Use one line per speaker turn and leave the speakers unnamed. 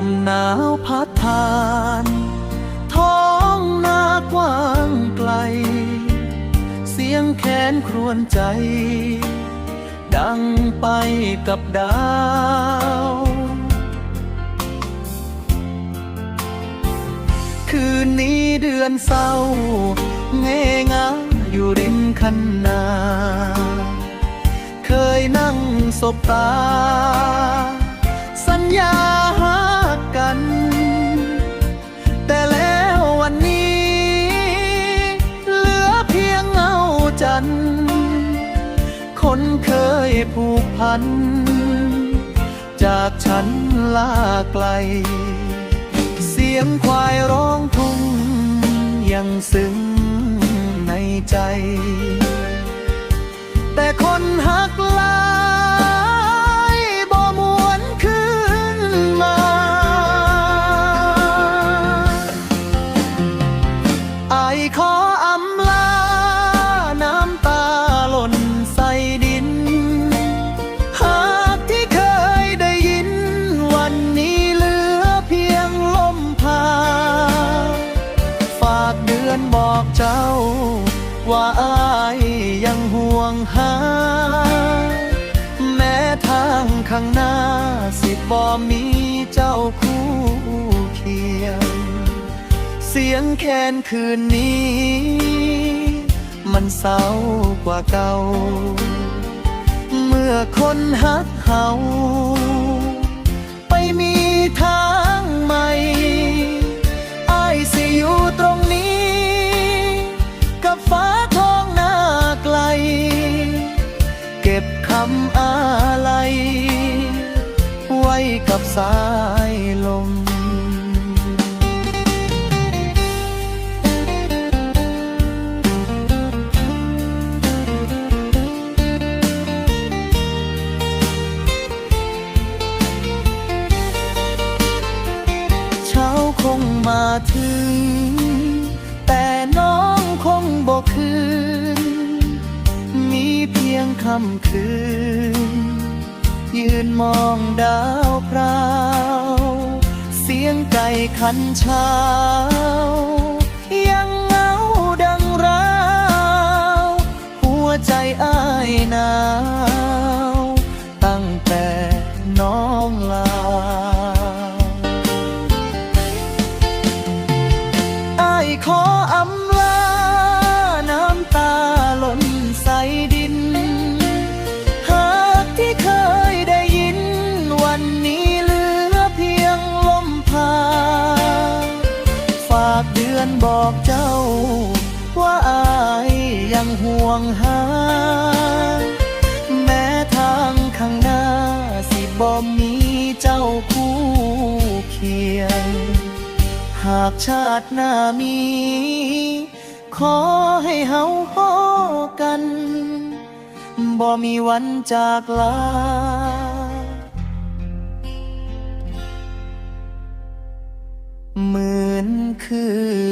มหนาวพัดผ่านท้องนากว้างไกลเสียงแค้นครวญใจดังไปกับดาวคืนนี้เดือนเศร้าเงงาอยู่ริมคันนาเคยนั่งสบตาสัญญาหากันแต่แล้ววันนี้เหลือเพียงเงาจันทร์คนเคยผูกพันจากฉันลาไกลเสียงควายร้องทุ่งยังซึ้งในใจแต่คนหักหลายบ่มวนคืนมาอายขออำลาน้ำตาหล่นใส่ดินหากที่เคยได้ยินวันนี้เหลือเพียงลมพาฝากเดือนบอกเจ้าว่าอายยังห่วงหาแม้ทางข้างหน้าสิบ่มีเจ้าคู่เคียงเสียงแค้นคืนนี้มันเศร้ากว่าเก่าเมื่อคนฮักเฮาไปมีทางใหม่อายสิอยู่ตรงนี้กับฟ้าท้องหน้าไกลเก็บคำอาลัยไว้กับสายลมเช้าคงมาถึงแต่น้องคงบ่คืนมีเพียงค่ำคืนยืนมองดาวพราวเสียงไก่ขันเช้ายังเหงาดังราวหัวใจอ้ายหนาวตั้งแต่น้องลาอ้ายขออำลาน้ำตาหล่นใส่ดินหากที่เคยได้ยินวันนี้เหลือเพียงลมพาฝากเดือนบอกเจ้าว่าอายยังห่วงหาแม้ทางข้างหน้าสิบ่มีเจ้าคู่เคียงหากชาติหน้ามีขอให้เฮาพ้อกันบ่มีวันจากลาเหมือนคืน